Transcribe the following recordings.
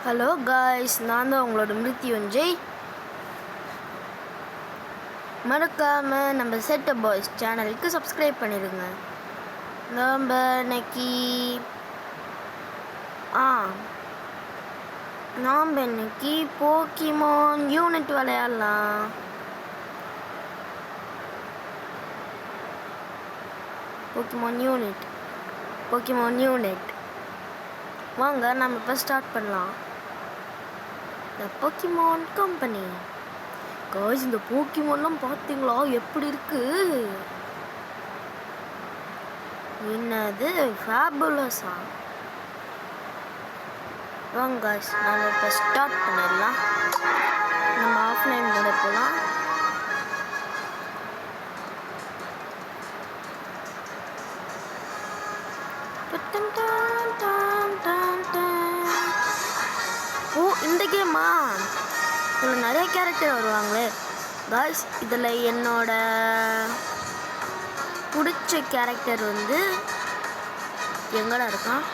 Hello guys, நான் தான் உங்களோட மிருத்யுஞ்சய். மறக்காமல் நம்ம செட்டப் பாய்ஸ் சேனலுக்கு சப்ஸ்கிரைப் பண்ணிடுங்க. நம்ம இன்னைக்கு போக்கிமான் யூனிட் விளையாடலாம். போக்கிமான் யூனிட் வாங்க நம்ம இப்போ ஸ்டார்ட் பண்ணலாம். த போக்கிமான் கம்பெனி. காய்ஸ், இந்த போக்கிமான்லாம் பார்த்தீங்களா எப்படி இருக்கு? என்னது ஃபேபுலஸா? வாங்க காய்ஸ், நம்ம இப்போ ஸ்டார்ட் பண்ணிடலாம். நம்ம ஆஃப்லைன் கூட போகலாம். ஓ, இந்த கேமா? இதில் நிறைய கேரக்டர் வருவாங்களே காய்ஸ். இதில் என்னோட பிடிச்ச கேரக்டர் வந்து எங்கடா இருக்கான்?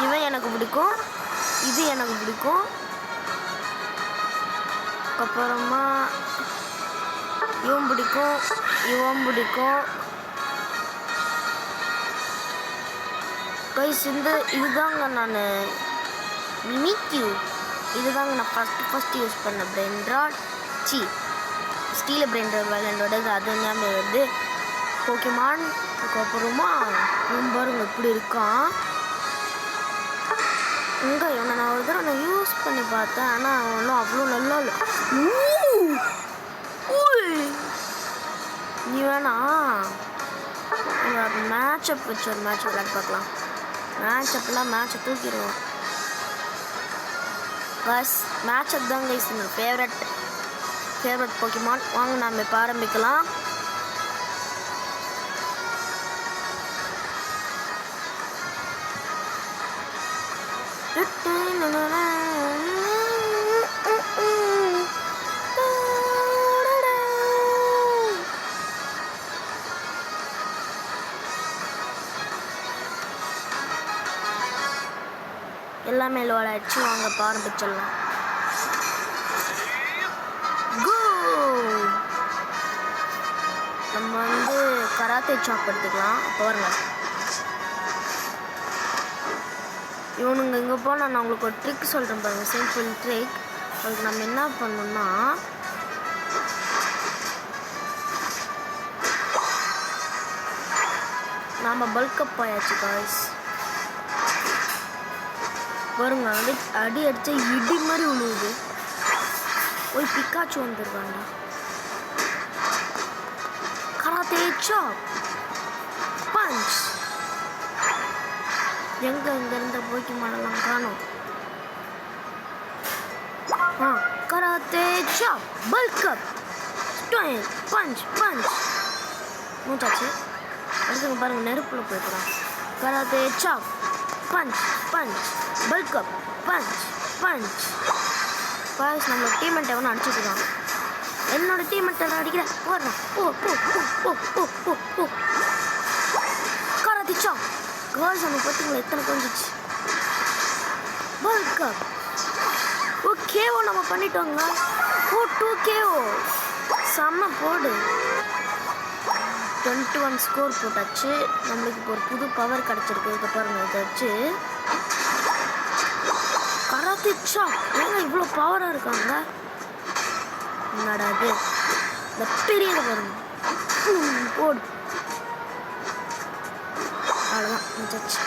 இவன் எனக்கு பிடிக்கும், இது எனக்கு பிடிக்கும். அப்புறமா இவன் பிடிக்கும், இவன் பிடிக்கும். கைஸ், இதுதாங்க நான் மிமிக்யூ. இதுதாங்க நான் ஃபஸ்ட்டு யூஸ் பண்ண பிரெண்ட் ஸ்டீல் பிரெண்ட் விளையாண்டோடது. அது ஞாபகம் வந்து போக்கிமான். அதுக்கப்புறமா பாருங்க இப்படி இருக்கான். இங்கே இவனை நான் ஒரு தடவை நான் யூஸ் பண்ணி பார்த்தேன், ஆனால் அவனும் அவ்வளோ நல்லா இல்லை. நீ வேணா மேட்சப் வச்சு ஒரு மேட்ச் விளையாட பார்க்கலாம். மேட்சை தூக்கிடுவோம். பஸ் மேட்சப் தான் கைஸ் என்னோட ஃபேவரட் போக்கிமான். வாங்க நாம் இப்போ ஆரம்பிக்கலாம். எல்லாமே விளையாடிச்சு. வாங்க ஆரம்பிச்சிடலாம். நம்ம வந்து கராத்தே சாப் எடுத்துக்கலாம். பாருங்க, இவனுங்க இங்கே போனால் நான் உங்களுக்கு ஒரு ட்ரிக் சொல்கிறேன் பாருங்க. Simple trick. அதுக்கு நம்ம என்ன பண்ணணும்னா, நாம் பல்கப் ஆயாச்சு காய்ஸ். பாருங்க, அடி அடிச்சா இடி மாதிரி விழுவுது. போய் பிக்காச்சு வந்துருக்காண்டா. கராத்தே சாப் பஞ்ச். எங்க இருந்த போக்கிமானெல்லாம் காணோம். கராத்தே சாப் பல்கப் பஞ்ச் மூச்சாச்சு. அடுத்தவங்க பாருங்க, நெருப்புல போய்க்கிறான். கராத்தே சாப் பஞ்ச் பல்கப் பஞ்ச். பாய்ஸ், நம்ம டீமெண்ட் எவனும் அடிச்சுட்டுருக்கான். என்னோட டீமெண்ட் அடிக்கிறேன். போடுறான். கராத்தே சாப். கேர்ள்ஸ், நம்ம பார்த்தீங்களா எத்தனை கொஞ்சிச்சு. பல்கப். கேஓ நம்ம பண்ணிட்டோங்க. 2 KO. செம்ம போடு. 21 ஸ்கோர் போட்டாச்சு. நம்மளுக்கு இப்போ ஒரு புது பவர் கிடச்சிருக்கு. இதை பாருங்க, இதை வச்சு கராத்தே சாப். ஏங்க இவ்வளோ பவராக இருக்காங்க? என்னடா அது? இந்த பெரியதை பாருங்க. போடு. அவ்வளோதான், முடிச்சாச்சு.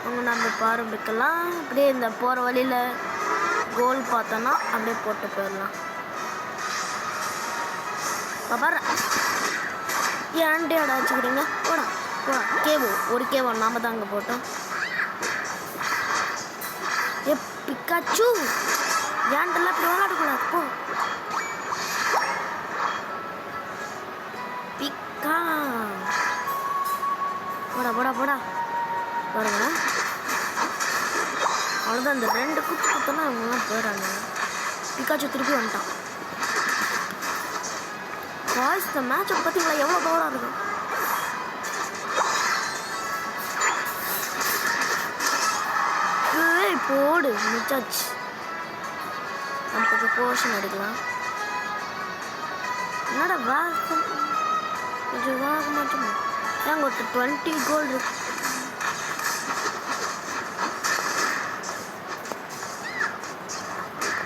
அவங்க நம்ம ஆரம்பிக்கலாம். அப்படியே இந்த போகிற வழியில் கோல் பார்த்தோன்னா அப்படியே போட்டு போயிடலாம். பாரு, ஏன்டே அடிச்சுக்கிறீங்க? போடா. ஒரு கேவோ நாம தான் அங்கே போட்டோம். பிக்காச்சு, ஏன்டெல்லாம் இப்படி விளையாடக்கூடாது. போ பிக்கா. போடா பாருங்க. அவ்வளோதான், இந்த 2 குத்தோன்னா அவங்களாம் போயிடறாங்க. பிக்காச்சு திருப்பி வந்துட்டான். காய்ஸ், இந்த மேட்சை பார்த்தீங்களா எவ்வளோ பவராக இருக்கும்? போடு முடிச்சாச்சு. நம்ம கொஞ்சம் போர்ஷன் எடுக்கலாம். என்னடா வேகம் கொஞ்சம் வேக மாட்டோம். ஏங்க ஒரு 20 கோல்டு இருக்கு.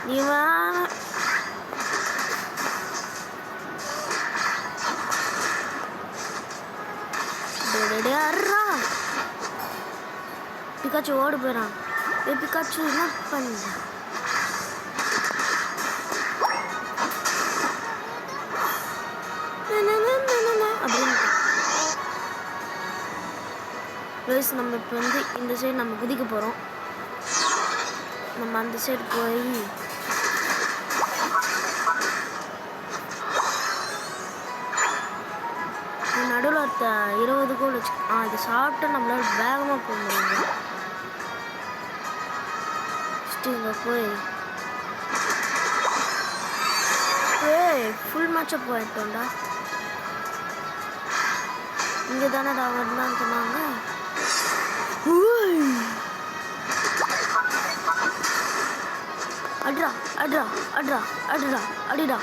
நீ வேணா பிக்காச்சு ஓடு போயிடான். பிக்காச்சு என்ன பண்ண அப்படின்னு நம்ம இப்போ வந்து இந்த சைடு நம்ம குதிக்க போகிறோம். நம்ம அந்த சைடு போய் நடுவில் 20 கோல் வச்சு அது சாப்பிட்டு நம்மளால வேகமாக போக முடியும். இங்கே போய் ஃபுல் மேட்சை போயிட்டோம்டா. இங்கே தானே வரலான்னு சொன்னாங்க. அட்ரா அட்ரா அட்ரா அட்ரா அடிடா.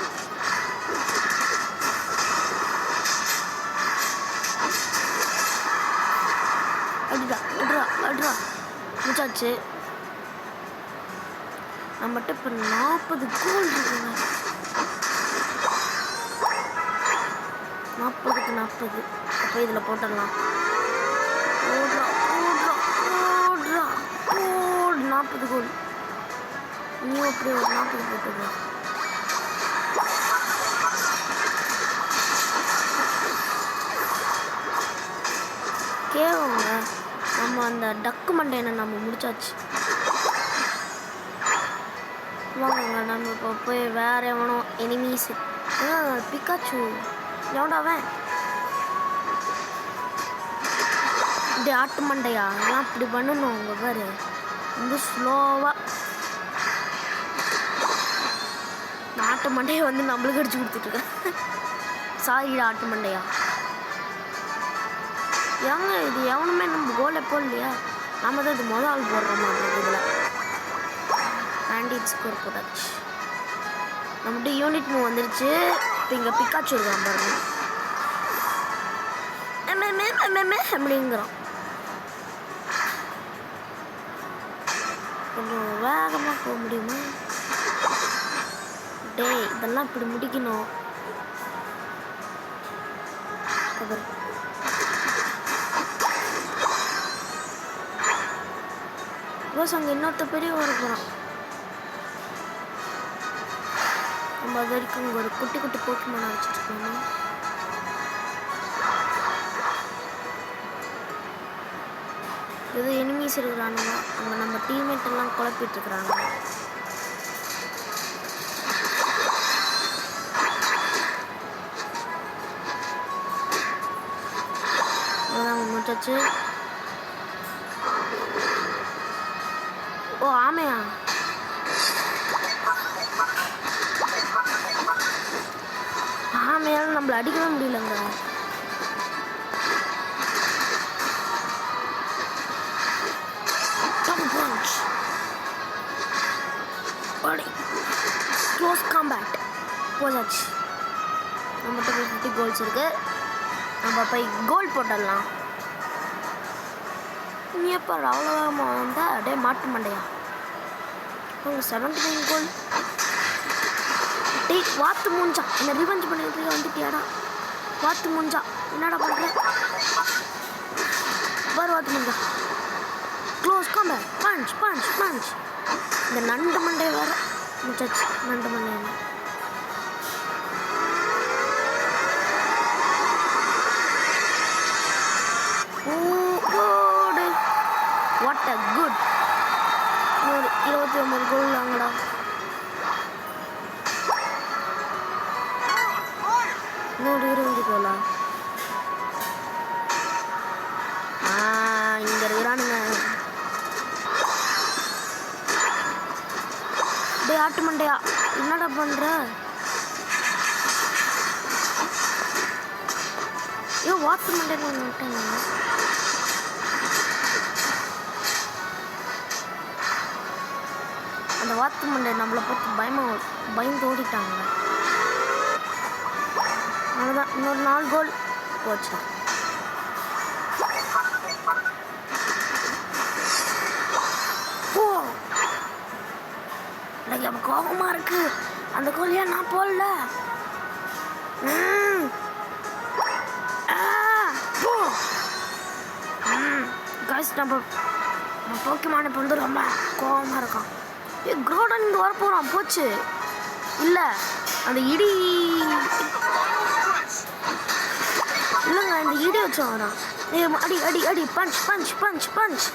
அடிடா அட்ரா அட்ரா முடிச்சாச்சு. நம்மகிட்ட இப்போ 40 கோல் இருக்குங்க. 40க்கு 40. அப்போ இதில் போட்டுடலாம். ஓடுறா ஓடுறா ஓடுறா ஓடு. 40 கோல். நீ அப்படியே ஒரு 40 போட்டுடலாம். கேவங்க நம்ம அந்த டக்கு மண்டையனை நம்ம முடிச்சாச்சு. வாங்க நம்ம இப்போ போய் வேறு எவனோ எனிமீஸ். பிக்காச்சு எவன்டாவன் இப்படி ஆட்டு மண்டையா அதெல்லாம் இப்படி பண்ணணும். உங்க பாரு ரொம்ப ஸ்லோவாக ஆட்டு மண்டையை வந்து நம்மளுக்கு அடிச்சு கொடுத்துட்ருக்கேன். சாரிடா ஆட்டு மண்டையா. ஏங்க இது எவனுமே நம்ம கோலை போடலையா? நம்ம தான் இது முதல் ஆள் போடுற மாதிரி இதில் ஸ்கோர் போட்டாச்சு. நம்மகிட்ட யூனிட் மூவ் வந்துருச்சு. இப்போ இங்கே பிக்காச்சு இருக்கான் பாருங்க. அப்படிங்கிறோம். கொஞ்சம் வேகமாக போக முடியுமா? டே இதெல்லாம் இப்படி முடிக்கணும். ரோஸ் அங்கே இன்னொருத்த பெரிய வர போகிறான். நம்ம அது வரைக்கும் ஒரு குட்டி குட்டி போக்கிமான் வச்சுருக்கோம். ஏதோ எனிமீஸ் இருக்கிறானுங்க. அங்கே நம்ம டீம்மேட் எல்லாம் குழப்பிட்டு இருக்கிறாங்க. அதான் முடிச்சாச்சு. ஓ ஆமையா? ஆமையால் நம்மளை அடிக்கவே முடியலங்க. க்ளோஸ் காம்பேட் போதாச்சு. நம்மகிட்ட 50 கோல்ஸ் இருக்கு. நம்ம போய் கோல் போட்டுடலாம். நீ எப்போ அவ்வளோ வேகமாக வந்தால் அப்படியே மாட்டு மண்டையா. உங்கள் 79 கோல். டேய் வாத்து மூஞ்சா என்ன ரிவெஞ்ச் பண்ணிட்டு வந்துட்டியாடா? வாத்து மூஞ்சா என்னடா பண்ணுற? பாரு வாத்து மூஞ்சா. Close combat punch punch punch. இந்த நண்டு மண்டை வேற முடிச்சாச்சு. நண்டு மண்டை வாட் அ குட். 29 கோல் வாங்கடா. இன்னொரு 20 கோலா? இங்கே இருக்கிறானுங்க. டே ஆட்டு மண்டையா என்னடா பண்ணுற? ஐயோ வாத்து மண்டைன்னு ஒன்று விட்டாங்க. வாத்து மண்டை நம்மளை பார்த்து பயந்து ஓடிட்டாங்க. அவ்வளோதான், இன்னொரு 4 கோல் போச்சு. போ எனக்கு அப்போ கோபமாக இருக்கு. அந்த கோல் ஏன் நான் போடல? காய்ஸ் நம்ம போக்கிமான இப்போ வந்து ரொம்ப கோபமாக இருக்கான். குரோடன் இங்கே வர போகிறான். போச்சு இல்லை அந்த இடி இல்லைங்க, இந்த இடி வச்சு வரான். அடி அடி அடி பஞ்ச் பஞ்ச் பஞ்ச் பஞ்ச்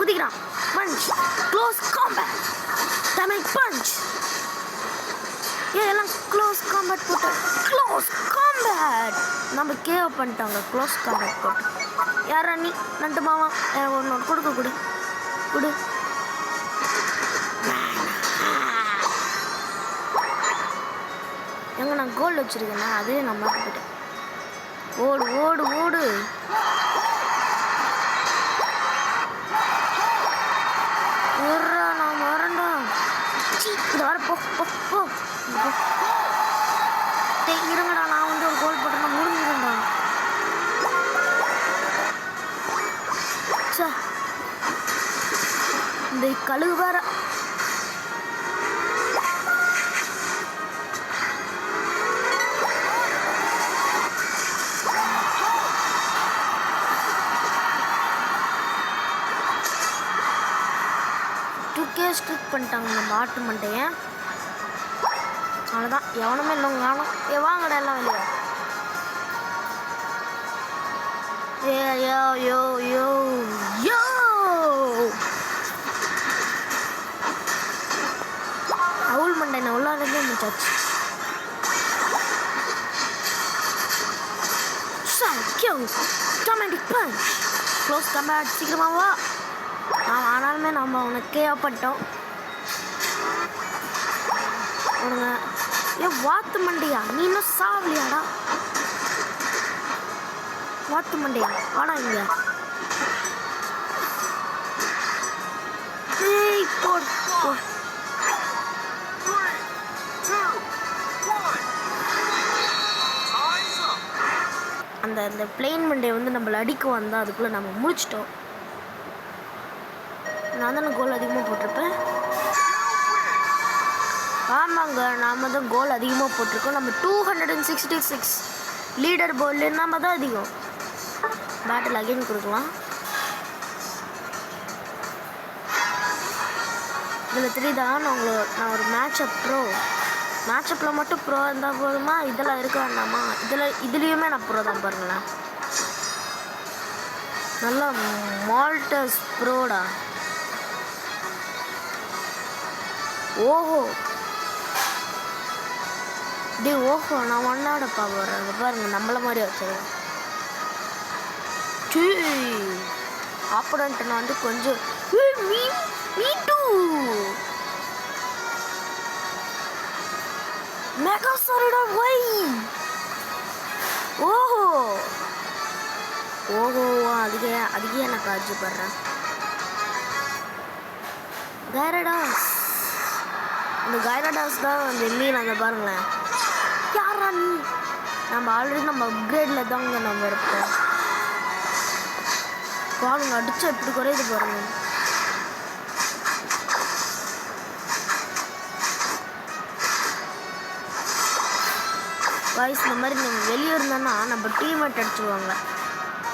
குதிக்கிறான். Punch close combat damage punch. எல்லாம் க்ளோஸ் காம்பேட் போட்டு க்ளோஸ் காம்பேட் நம்ம கேவ் பண்ணிட்டாங்க. க்ளோஸ் காம்பேட் போட்டு யாரா நீ நண்டு மாவா ஒன்று கொடுக்க கொடு கொடு. எங்க நான் கோல்டு வச்சிருக்கேன்னா அதே நான் மாற்றிட்டேன். ஓடு ஓடு ஓடு. நான் வரேன்டா. இது வர போ போ போ. இருங்கடா, நான் வந்து ஒரு கோல் போட்டேன்னா முடிஞ்சிருந்தா. இந்த கழுகு வேற ஸ்ட்ரிக் பண்ணிட்டாங்க நம்ம ஆட்டு மண்டையை. அவ்வளோதான், எவனுமே இன்னும் காணும். வாங்கடா எல்லாம் வெளியே. யோ யோ யோ யோ அவுல் மண்டை நான் உள்ளாரதே முடிச்சாச்சு. க்ளோஸ் கம்பேட் சீக்கிரமாவா. ஆனாலுமே நம்ம அவனுக்கு கேவப்பட்டோம். அவனுங்க வாத்து மண்டையா நீ இன்னும் சாவலியாடா? வாத்து மண்டையா வாடா இங்க. அந்த பிளெயின் மண்டை வந்து நம்மளை அடிக்க வந்தால் அதுக்குள்ளே நம்ம முடிச்சிட்டோம். நான் தானே கோல் அதிகமாக போட்டிருப்பேன். ஆமாங்க, நாம் தான் கோல் அதிகமாக போட்டிருக்கோம். நம்ம 266 லீடர் போர்டு நம்ம தான் அதிகம். பேட்டில் அகைன் கொடுக்கலாம். இதில் தெரியுதான் நான் ஒரு மேட்சப்பில் மட்டும் ப்ரோ இருந்தால் போதுமா? இதெல்லாம் இருக்க வேண்டாமா? இதுலேயுமே நான் ப்ரோ தான். பாருங்களேன், நல்லா மால்டஸ் ப்ரோடா. ஓஹோ ஓஹோ நான் ஒன்னாடப்பா போடுறேன். பாருங்க நம்மள மாதிரி வச்சிருக்கேன். ஆப்போனன்ட் நான் வந்து கொஞ்சம் மெகாசாரிடா வை. ஓஹோ ஓஹோ அதுக்கே நான் காட்சிப்படுறேன். கைரடாஸ், இந்த கைரடாஸ் தான் அந்த மீன். அங்கே பாருங்களேன், யாரா நீ? நம்ம ஆல்ரெடி நம்ம அப்கிரேடில் தாங்க நம்ம இருப்போம். பாருங்க அடிச்சா எப்படி குறையுது பாருங்க. வாய்ஸ் இந்த மாதிரி நம்ம வெளியே இருந்தோன்னா நம்ம டீம்மேட் அடிச்சுடுவாங்க.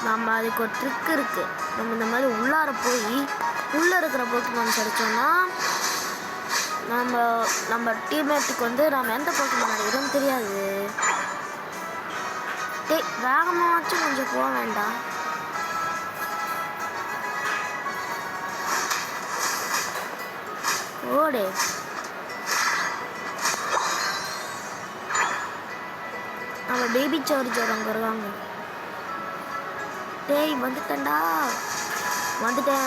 நம்ம அதுக்கு ஒரு ட்ரிக் இருக்குது. நம்ம இந்த மாதிரி உள்ளார போய் உள்ளே இருக்கிற போக்கிமான்ஸ் அடித்தோன்னா நம்ம டீம்மேட்டுக்கு வந்து நம்ம எந்த போக்கிமான் அடிக்கிறோன்னு தெரியாது. வேகமாச்சும் கொஞ்சம் போக வேண்டாம். ஓடு. நம்ம பேபி சார்ஜர் அங்கே வருவாங்க. டேய் வந்துட்டேன்டா, வந்துட்டேன்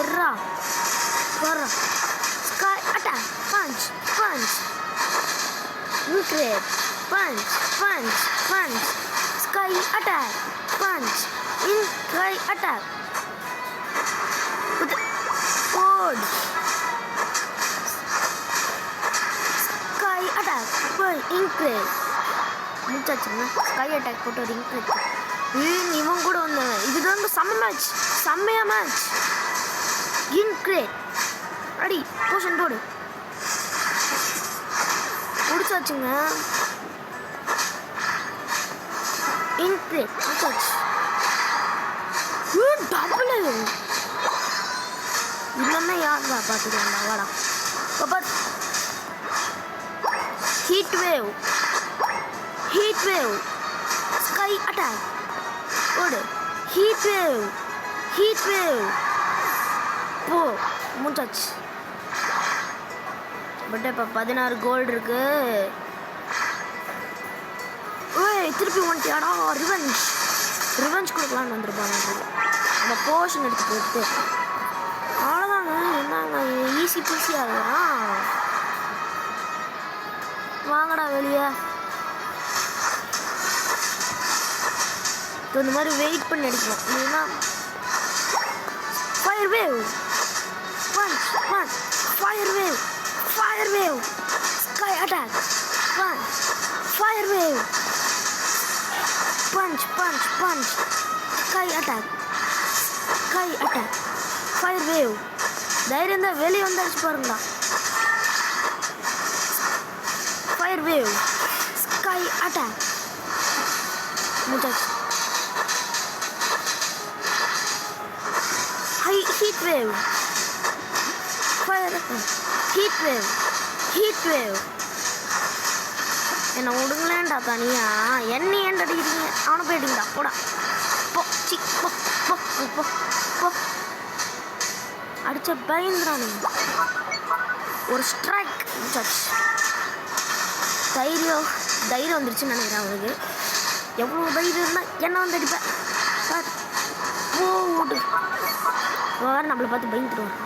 இருறா வர்றா. ஸ்கை அட்டாக் பஞ்ச் பஞ்ச் இன்க்ரேட் punch punch punch sky attack punch இன் ஸ்கை அட்டாக் போட் அட்டாக் போய் இன்க்ரேட் முடிச்சாச்சுங்க. ஸ்கை அட்டாக் போட்டு ஒரு இன்க்ரேட் இவன் கூட வந்தவன். இதுக்கு வந்து செம்மையா மேட்ச். இன்க்ரேட் அடி போஷன் போடு முடிச்சாச்சுங்க. இன்க்ரேட் முடிச்சாச்சு. டபுள் இல்லைன்னா யாருடா பார்த்துக்கோங்களா வாடா பாப்பா. ஹீட் வேவ் ஸ்கை அட்டாக் போடு. ஹீட் வேவ் போ முடிச்சாச்சு. பட் இப்போ 16 கோல்டு இருக்கு. ஓய் திருப்பி வந்துட்டியாடா. ரிவெஞ்ச் கொடுக்கலான்னு வந்துருப்பாங்க. நம்ம போர்ஷன் எடுத்து போட்டு அவ்வளோதாங்க. என்னங்க ஈஸி பீஸியாக இருக்கிறான். வாங்கடா வெளியே. இந்த மாதிரி வெயிட் பண்ணி அடிக்கணும். இல்லைன்னா fire wave fire wave sky attack fire wave punch sky attack fire wave. தைரியம் தான் வெளியே வந்து அடிச்சு பாருங்களா. ஃபயர் வேவ் ஸ்கை அட்டாக் முடிச்சாச்சு. Heat wave fire heat wave என்ன விடுங்களேன்டா தனியா. என்ன ஏன் அடிக்கிறீங்க? அவனை போயிட்டீங்கடா போடா போ அடிச்ச பயந்துறானுங்க. ஒரு ஸ்ட்ரைக் முடிச்சாச்சு. தைரியம் வந்துருச்சுன்னு நினைக்கிறேன் அவனுக்கு. எவ்வளோ தைரியம் இருந்தால் என்ன வந்து அடிப்பேன் சார். போடு வேறு நம்மளை பார்த்து பயந்துருவாங்க.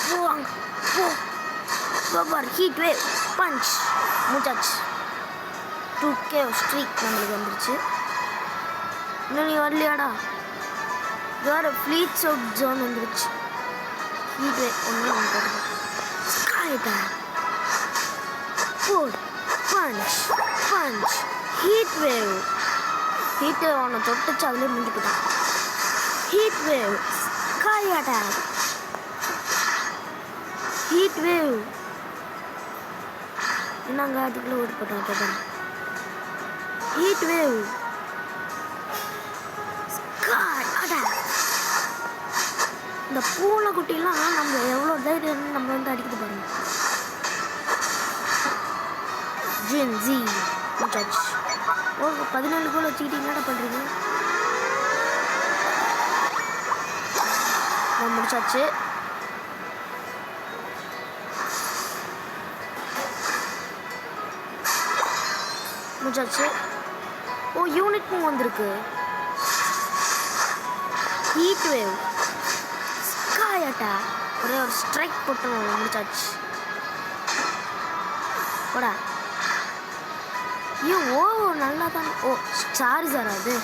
போவாங்க பார். ஹீட் வேவ் பஞ்ச் முடிச்சாச்சு. 2K ஸ்ட்ரீக் நம்மளுக்கு வந்துருச்சு. இன்னும் நீ வரலையாடா. வேறு ஃப்ளீட் சவுட் ஜோன் வந்துருச்சு. ஹீட் வேவ் ஒன்று போடுறோம். ஸ்கை அட்டாக் போடு பஞ்ச் ஹீட் வேவ் அவனை தொட்டுச்சு. அதுலேயே முடிஞ்சு போட்டான். Heat wave sky attack heat wave. என்னங்க அதுக்குள்ளே ஓடி போட்டான் கேட்டேன். Heat wave sky attack. இந்த பூனைக்குட்டிலாம் நம்ம எவ்வளோ தைரியம் நம்ம வந்து அடிக்குது பாருங்க. ஜென்ஜி முடிச்சாச்சு. ஓ 17 கோல் வச்சுக்கிட்டு என்னடா பண்ணுறீங்க? முடிச்சாச்சு. ஓ யூனிட்டும் வந்திருக்கு. ஹீட் வேவ் ஸ்கை அட்டாக் ஒரே ஒரு ஸ்ட்ரைக் போட்டு முடிச்சாச்சு. போடா. ஐயோ ஓ நல்லா தான். ஓ சாரி சார் அது.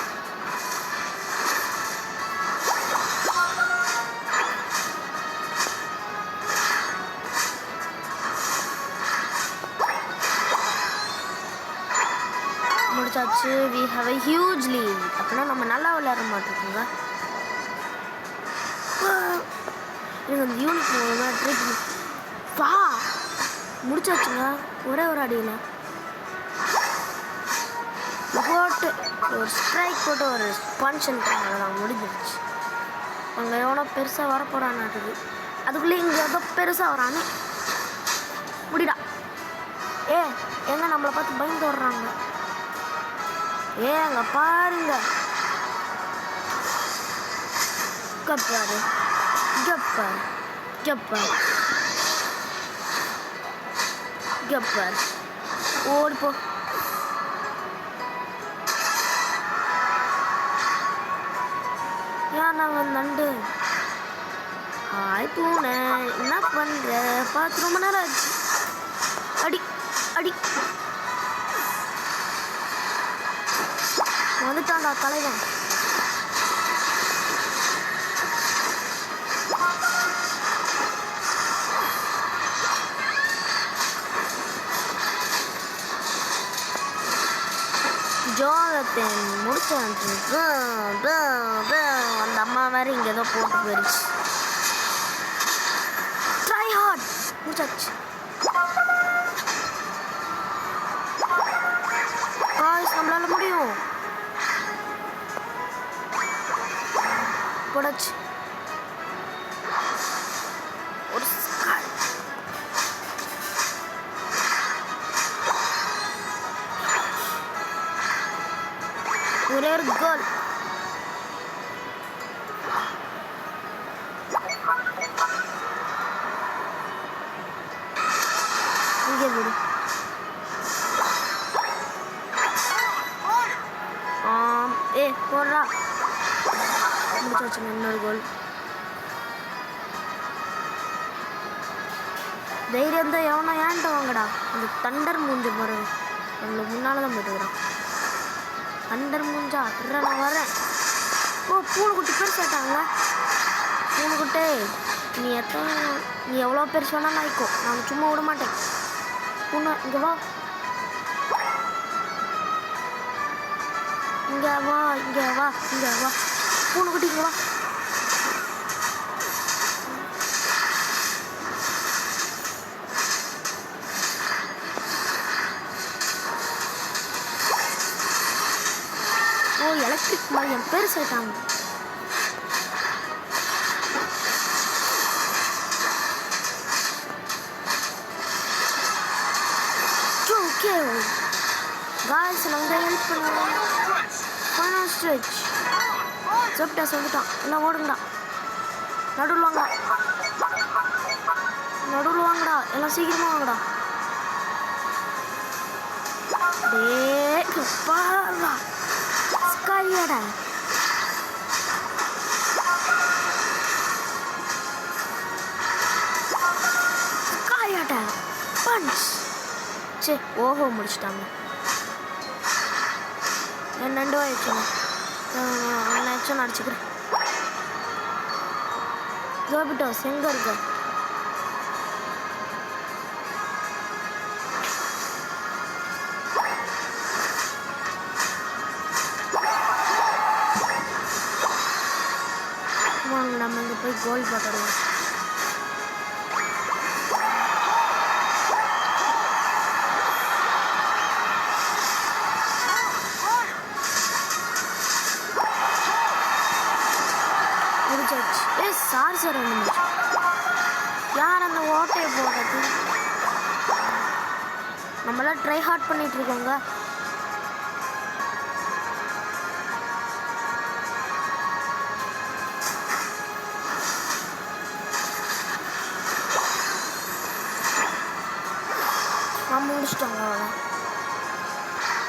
முடிச்சாச்சு. We have a huge lead. அப்படின்னா நம்ம நல்லா விளையாட மாட்டோங்க. எனக்கு அந்த யூனிட் ட்ரை பண்ணி வா முடிச்சாச்சுங்க. ஒரே ஒரு அடியில் போட்டு ஒரு ஸ்ட்ரைக் போட்டு ஒரு பன்ஷன் தான் முடிஞ்சிருச்சு. அங்கே எவ்வளோ பெருசாக வரப்போறான்னுட்டுது. அதுக்குள்ளே இங்கே ஏதோ பெருசாக வரானே. முடிடா. எங்க நம்மளை பார்த்து பயந்து வர்றாங்க. அங்கே பாருங்க. கப்பார் ஓடிப்போ. ஏன் நாங்கள் நண்டு ஹாய் பூனை என்ன பண்ணுற பார்த்து ரொம்ப நேரம் ஆச்சு. அடி அடி வந்துட்டான்டா தலைவன். முடித்தேன் முடிச்சேன். அந்த அம்மா வேற இங்கே ஏதோ போட்டு போயிடுச்சு. ட்ரை ஹார்ட் முடிச்சாச்சு. காய்ஸ் நம்மளால முடியும். போடாச்சு ஒரு ஸ்காய். ஒரே ஒரு கோல். இங்கே விடு. போடுறா முடிச்சாச்சு. இன்னொரு கோல். தைரியம் தான் எவனோ ஏன்ட்டு வாங்கடா. அந்த தண்டர் மூஞ்ச பாரு, நம்மளுக்கு முன்னால தான் போயிட்டுக்கிறான். தண்டர் மூஞ்சா இல்லை நான் வரேன். ஓ பூனைக்குட்டி பெருசு ஆயிட்டாங்க. பூனைக்குட்டே நீ எவ்வளோ பெருசு வேணாலும் ஆயிக்கோ, நான் சும்மா விட மாட்டேன். பூனை இங்கே வா, இங்கே வா, இங்கே வா, இங்கே வா. பூனைக்குட்டி இங்கே வா. ஓ எலக்ட்ரிக் மாதிரி என் பேர் சேர்த்தாங்க. ஓகே காய்ஸ் நம்ம ஹெல்ப் பண்ணுவோம். ஃபைனல் ஸ்ட்ரெச் செப்டாஸ் வந்துட்டான். எல்லாம் ஓடுங்கடா. நடுவில் வாங்கடா, நடுவில் வாங்கடா, எல்லாம் சீக்கிரமாக வாங்கடா. டே பாரா ஸ்காரியாடா. ஸ்காரியாடா பஞ்ச். சே ஓஹோ முடிச்சிட்டாங்க. என் 2 ஆயிடுச்சு. நான் அடிச்சுக்கிறேன். ஜோபிட்டோஸ் எங்கே இருக்க? வாங்க நம்ம இங்கே போய் கோல் போட்டுடலாம். சார் வந்து யார் அந்த ஓட்டையை போடுறது? நம்மளாம் ட்ரை ஹார்ட் பண்ணிட்டு இருக்கோங்க. நான் முடிச்சிட்டோங்க.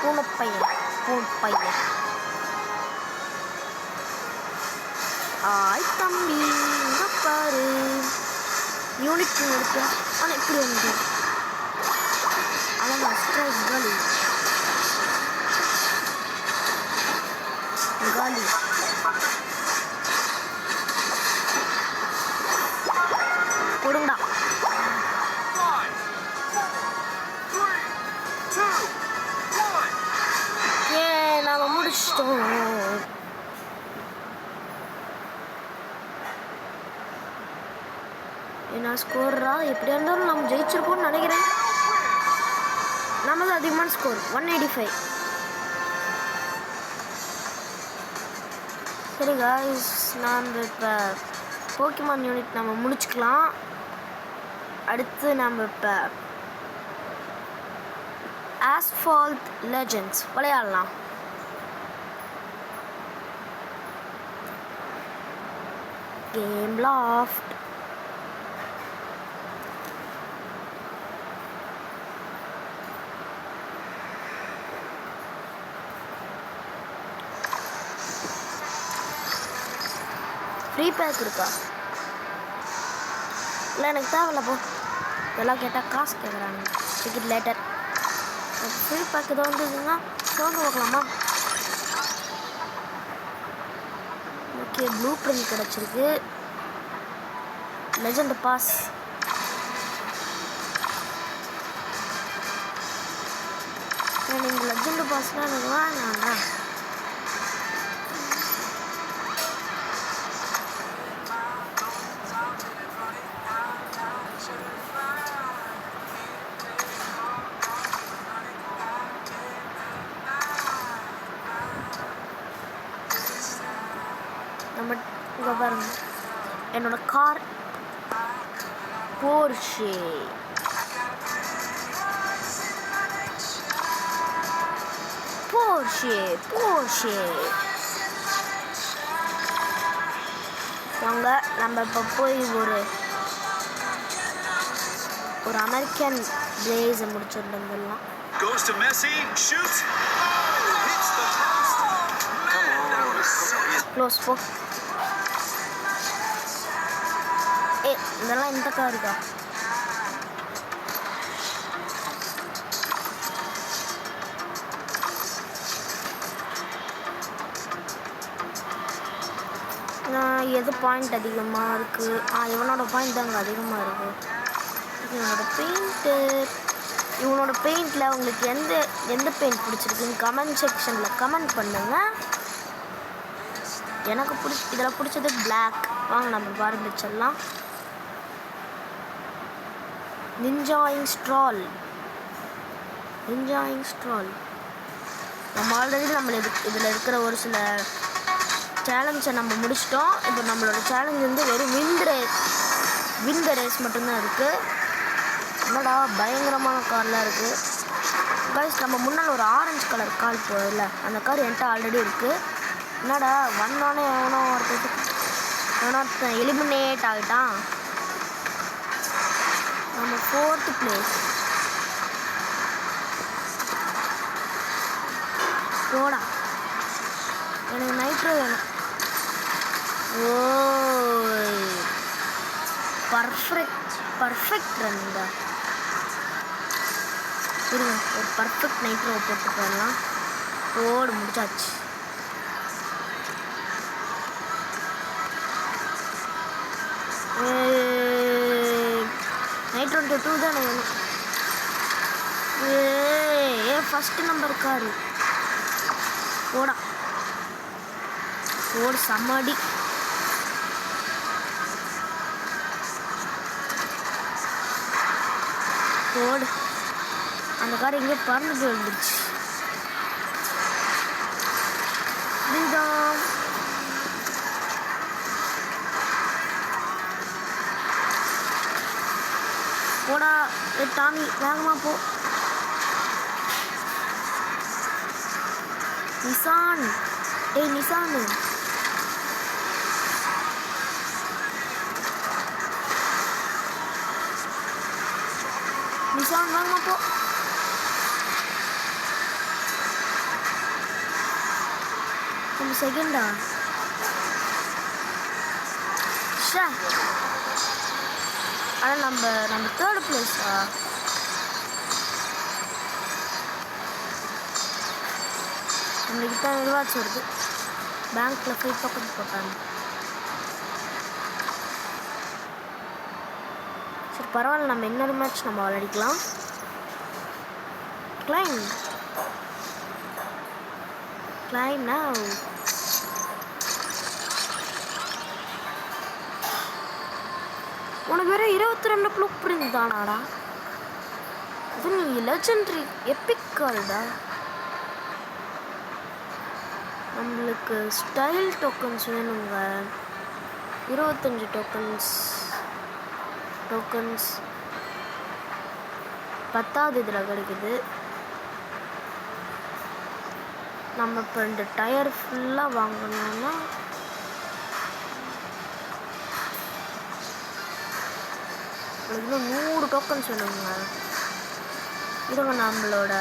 பூனைப்பையன் ஆய் தம்பி இங்கே பாரு. யூனிட் இருக்கு ஆனால் இப்படி வந்து ஆனால் ஸ்ட்ரைக் காலி காலி. கொடுங்கடா. நாம் முடிச்சிட்டோம். என்ன ஸ்கோரா? எப்படியா இருந்தாலும் நம்ம ஜெயிச்சிருப்போம்னு நினைக்கிறேன். நமக்கு அதிகமான ஸ்கோர் 185. சரி காய்ஸ், நம்ம இப்போ போக்கிமான் யூனிட் நம்ம முடிச்சுக்கலாம். அடுத்து நம்ம இப்போ ஆஸ்பால்ட் லெஜெண்ட்ஸ் விளையாடலாம். Game loft. ஃப்ரீ பேக் இருக்கா? இல்லை எனக்கு தேவையில்ல போ. இதெல்லாம் கேட்டால் காசு கேட்குறாங்க. Ticket later. ஃப்ரீ பேக் ஏதோ வந்துதுன்னா சோங்க பார்க்கலாமா? ஓகே ப்ளூ பிரிண்ட் கிடச்சிருக்கு. Legend boss. எனக்கு லெஜெண்ட் பாஸ்னால் எனக்கு வேணாண்ணா. நம்ம இங்கே பாருங்க, என்னோட கார் போர்ஷே. போர்ஷே போர்ஷே வாங்க நம்ம இப்போ போய் ஒரு அமெரிக்கன் ரேஸை முடிச்சுட்டு வந்துடலாம். Goes to Messi, shoots, hits the post. Man, that was so easy. Close போ. இதெல்லாம் இந்த கார் இருக்கா? எது பாயிண்ட் அதிகமாக இருக்குது? இவனோட பாயிண்ட் தாங்க அதிகமாக இருக்குது. இவனோட பெயிண்டில் உங்களுக்கு எந்த பெயிண்ட் பிடிச்சிருக்குன்னு கமெண்ட் செக்ஷனில் கமெண்ட் பண்ணுங்கள். எனக்கு இதில் பிடிச்சது பிளாக். வாங்க நம்ம ஆரம்பிச்சிடலாம். நிஞ்சாயிங் ஸ்ட்ரால். நம்ம ஆல்ரெடி இதில் இருக்கிற ஒரு சில சேலஞ்சை நம்ம முடிச்சிட்டோம். இப்போ நம்மளோட சேலஞ்ச் வந்து வெறும் வின் த ரேஸ் மட்டும்தான் இருக்குது. என்னடா பயங்கரமான கார்லாம் இருக்குது கைஸ். நம்ம முன்னால் ஒரு ஆரஞ்சு கலர் கார் போதில்ல, அந்த கார் என்கிட்ட ஆல்ரெடி இருக்குது. என்னடா வந்தோடனே எவனோ ஒருத்தன் எலிமினேட் ஆகிட்டான். நம்ம 4th பிளேஸ். போடா, எனக்கு நைட்ரோ வேணும். ஓ பர்ஃபெக்ட் ரன்ங்க. இருங்க, ஒரு பர்ஃபெக்ட் நைட்ரோ போட்டு போயிடலாம். ஓடு முடிச்சாச்சு. நைட்ரோ 2 தானே வேணும். First number car. ஓடா ஓடு சமாடி. ஓடு. அந்த கார் எங்கே பறந்துட்டு வந்துடுச்சு. இதுதான் போடா. டாமி வேகமாக போ. நிசான். நிசானு வேகமாக போ. நம்ம செகண்டா? ஆனால் நம்ம 3rd பிளேஸா? நம்மளுக்கு தான் ரிவார்ட்ஸ் வருது. பேங்க்கில் போய் பக்கத்து போட்டாங்க. சரி பரவாயில்ல, நம்ம இன்னொரு மேட்ச் நம்ம விளையாடிக்கலாம். climb now. உனக்கு வேற 22 ப்ளூ பிரிண்ட் தானாடா? இது நீ லெஜெண்டரி எபிக் கார்டா? நம்மளுக்கு ஸ்டைல் டோக்கன்ஸ் வேணுங்க. 25 டோக்கன்ஸ் 10வது இதில் கிடைக்குது. நம்ம இப்போ இந்த டயர் ஃபுல்லாக வாங்கணும்னா இன்னும் 100 டோக்கன்ஸ் வேணுங்க. இதுங்க நம்மளோட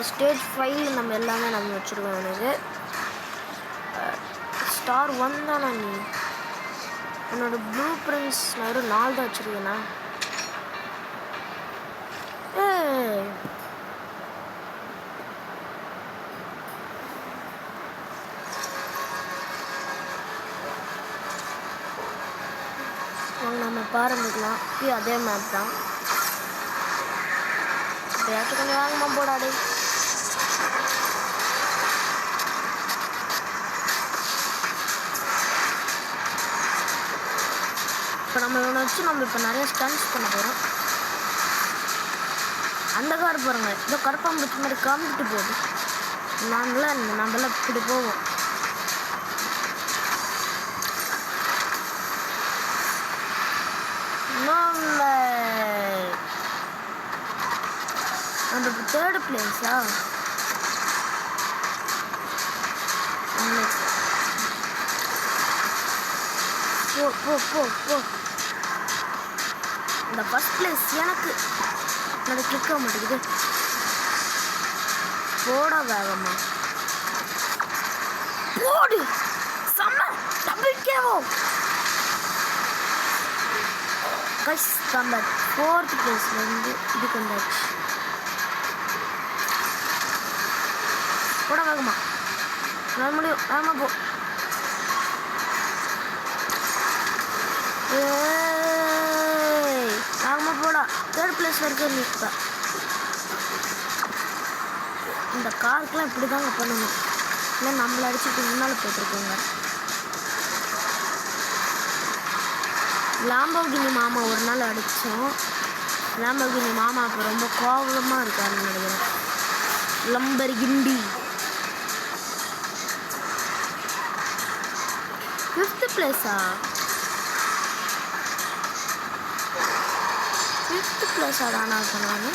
ஸ்டேஜ் 5 நம்ம எல்லாமே நம்ம வச்சுருக்கோம். எனக்கு ஸ்டார் 1 தானா? நீ என்னோட ப்ளூ பிரிண்ட்ஸ் நான் ஒரு 4 தான் வச்சுருக்கேண்ணா. நம்ம பாருங்கலாம். அதே மேப் தான். எப்பயாச்சும் கொஞ்சம் வேகமாக போடாடே. இப்போ நம்ம இவனை வச்சு நம்ம இப்போ நிறைய ஸ்டன்ஸ் பண்ண போகிறோம். அந்த கார் பாருங்க, ஏதோ கருப்பாம்பூச்சி மாதிரி காமிட்டு போகுது. நம்மளாம் இப்படி போவோம். நம்ம இப்போ 3rd பிளேஸா? போ போ போ போ. இந்த ஃபர்ஸ்ட் பிளேஸ் எனக்கு கிளிக் ஆக மாட்டேங்குது. போடா வேகமா போடு. செம்ம டபுள் கேவோ கைஸ். நம்ம 4th பிளேஸ்லேருந்து இதுக்கு வந்தாச்சு. போட வேகமா, நான் முடியும். வேகமா போ. வேகமா போடா. 3rd பிளேஸில் இருக்க நீ. இப்போ இந்த காருக்கெலாம் இப்படி தாங்க பண்ணணும், இல்லை நம்மளை அடிச்சுட்டு முன்னால் போயிட்டுருக்கோங்க. லாம்போகினி மாமா ஒரு நாள் அடித்தோம். லாம்போகினி மாமா இப்போ ரொம்ப கோபமாக இருக்காருன்னு நினைக்கிறேன். லம்பர்கிண்டி 5th பிளேஸா? 5th பிளேஸா தானா சொன்னாங்க.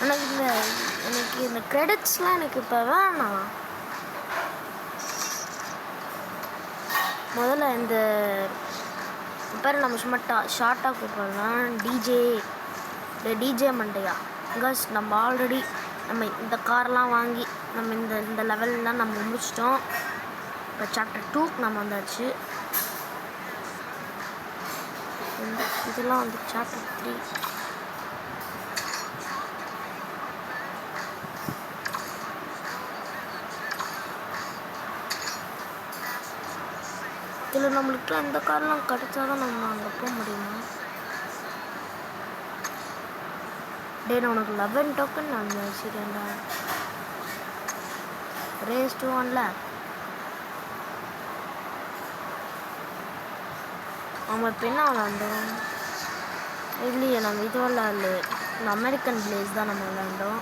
எனக்கு இந்த கிரெடிட்ஸ்லாம் எனக்கு இப்போ வேணாம். முதல்ல இந்த பேர் நம்ம சும்மா ஷார்ட்டாக கூப்பிடலாம். டிஜே மண்டையா பிகாஸ் நம்ம ஆல்ரெடி நம்ம இந்த கார்லாம் வாங்கி நம்ம இந்த லெவல்லாம் நம்ம முடிச்சிட்டோம். இப்போ சாப்டர் 2க்கு நம்ம வந்தாச்சு. இதெல்லாம் வந்து சாப்டர் 3. இதில் நம்மளுக்குலாம் இந்த கார்லாம் கிடச்சா தான் நம்ம அங்கே போக முடியுமா? நான் உனக்கு 11 டோக்கன் நான் வச்சுக்கிறேன்டா. ரேஸ் 2 1ல நம்ம இப்போ என்ன விளாண்டோம்? இல்லையே, நம்ம இது விளாட்ல. இந்த அமெரிக்கன் பிளேஸ் தான் நம்ம விளாண்டோம்.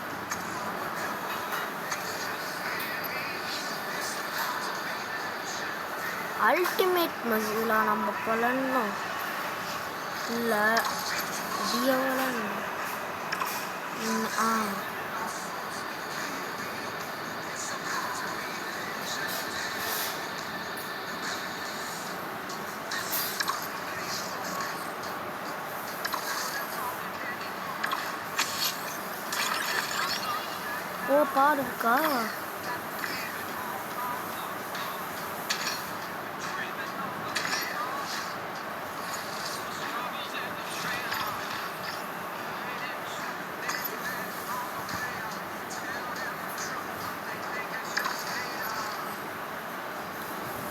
அல்டிமேட் மசிலா நம்ம விளாண்டோம். இல்லை டியோவில் ஓ பாரு இருக்கா?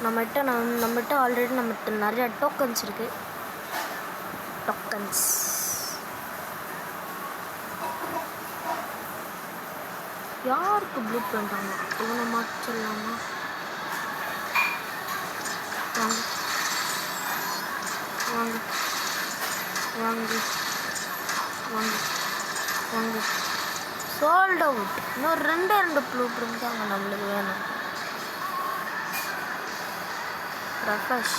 நம்மகிட்ட ஆல்ரெடி நம்மகிட்ட நிறைய டோக்கன்ஸ் இருக்குது. டோக்கன்ஸ் யாருக்கு ப்ளூ பண்ணுறாங்க? இவனை மாற்றிடலாமா? வாங்க வாங்க வாங்க வாங்க வாங்க. Sold out. இன்னும் 2 ப்ளூ பிரிண்ட் தாங்க நம்மளுக்கு வேணும். ரெஃப்ரெஷ்.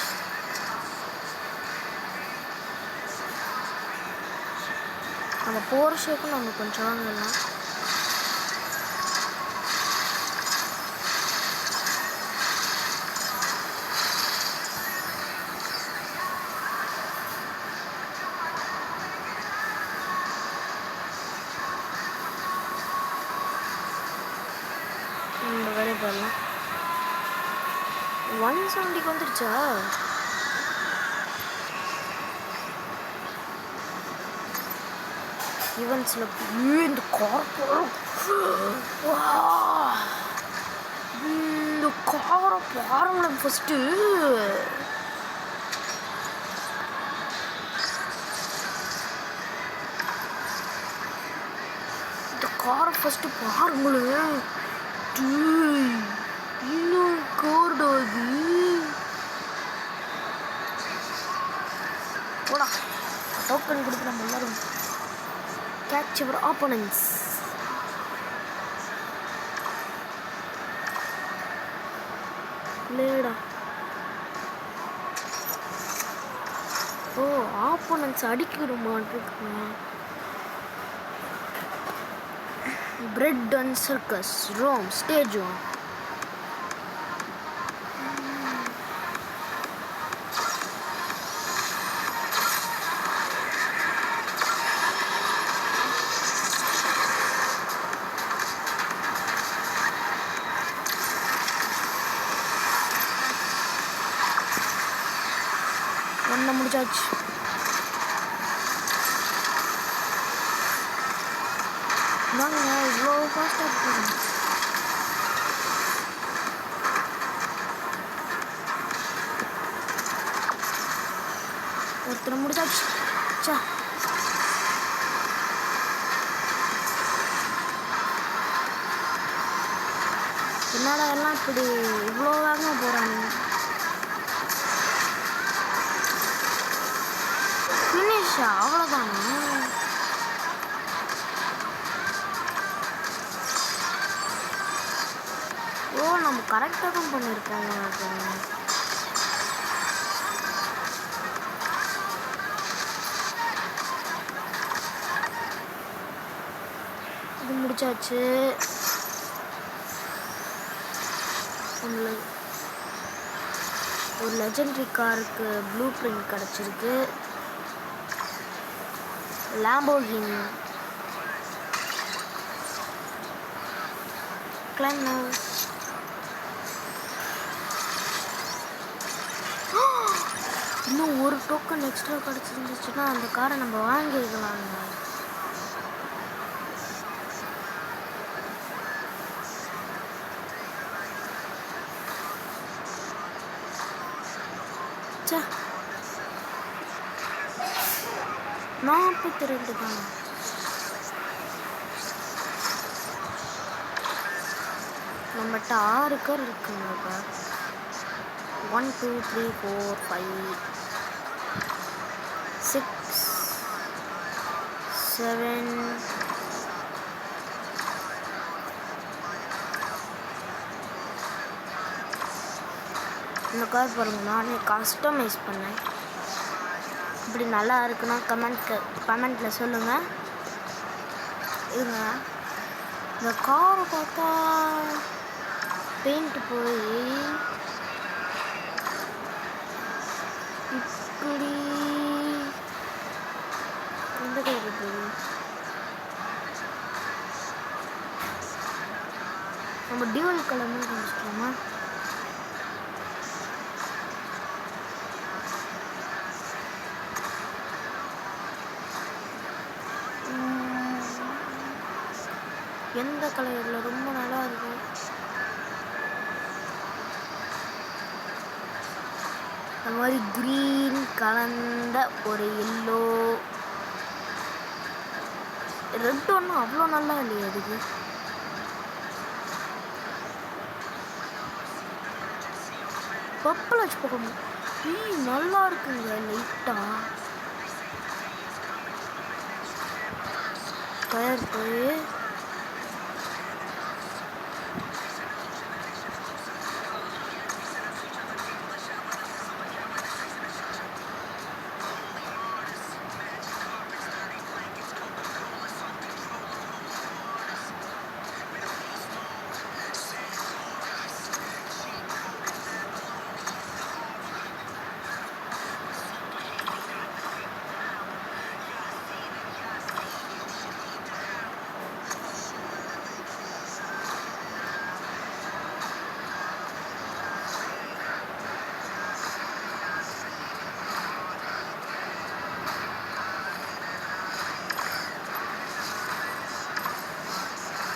நம்ம போகிற ஷேக்கும் நம்ம கொஞ்சம் வாங்கலாம். இந்த வேலை பண்ணலாம். 170க்கு வந்துருச்சா? ஈவெண்ட்ஸில் இந்த கார் இந்த காரை பாருங்களேன். ஃபஸ்ட்டு இந்த காரை ஃபஸ்ட்டு பாருங்களேன். இன்னும் கார்டு அது போடா டோக்கன் கொடுத்து நம்ம எல்லாரும் கேட்ச் யுவர் ஆப்போனன்ட்ஸ். இல்லைடா. ஓ ஆப்போனன்ட்ஸ் அடிக்கணுமான்ட்டுருக்குங்க. Bread and circus Rome stage 1. ஒன்று முடிச்சாச்சு. வாங்க இவ்வளோ ஃபாஸ்ட்டாக போகணும். ஒருத்தர் முடிச்சாச்சு. சா என்னடா எல்லாம் இப்படி இவ்வளோ வேகமாக போகிறாங்க. ஃபினிஷா அவ்வளோதானா? ஓ நம்ம கரெக்டாக தான் பண்ணியிருக்கோம். இது முடிச்சாச்சு. ஒரு லெஜெண்டரி காருக்கு ப்ளூ பிரிண்ட் கிடச்சிருக்கு. Lamborghini climb now. இன்னும் ஒரு டோக்கன் எக்ஸ்ட்ரா கிடச்சிருந்துச்சுன்னா அந்த காரை நம்ம வாங்கிக்கலாங்க. சே 42 தான். நம்மகிட்ட 6 கார் இருக்குங்க. இப்போ 1 2 3 4 5 6 7 இந்த கார் பாருங்க, நானே கஸ்டமைஸ் பண்ணேன். இப்படி நல்லா இருக்குன்னா கமெண்ட்டில் சொல்லுங்கள். இருங்க, இந்த காரை பார்த்தா பெயிண்ட் போய் இப்படி எந்த கலர் இருக்குது? நம்ம டியூவல் கலர்னு காமிச்சிட்டோமா? எந்த கலரில் ரொம்ப நல்லா இருக்கும்? அந்த மாதிரி க்ரீன் கலந்த ஒரு எல்லோ ரெட் ஒன்றும் அவ்வளோ நல்லா இல்லையா? அதுக்கு பர்பிள் வச்சு போகணும். நல்லா இருக்குங்க லைட்டாக. கலர் போய்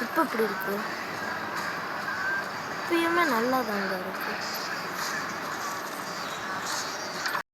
இப்போ இப்படி இருக்கு. இப்பயுமே நல்லா தாங்க இருக்கு.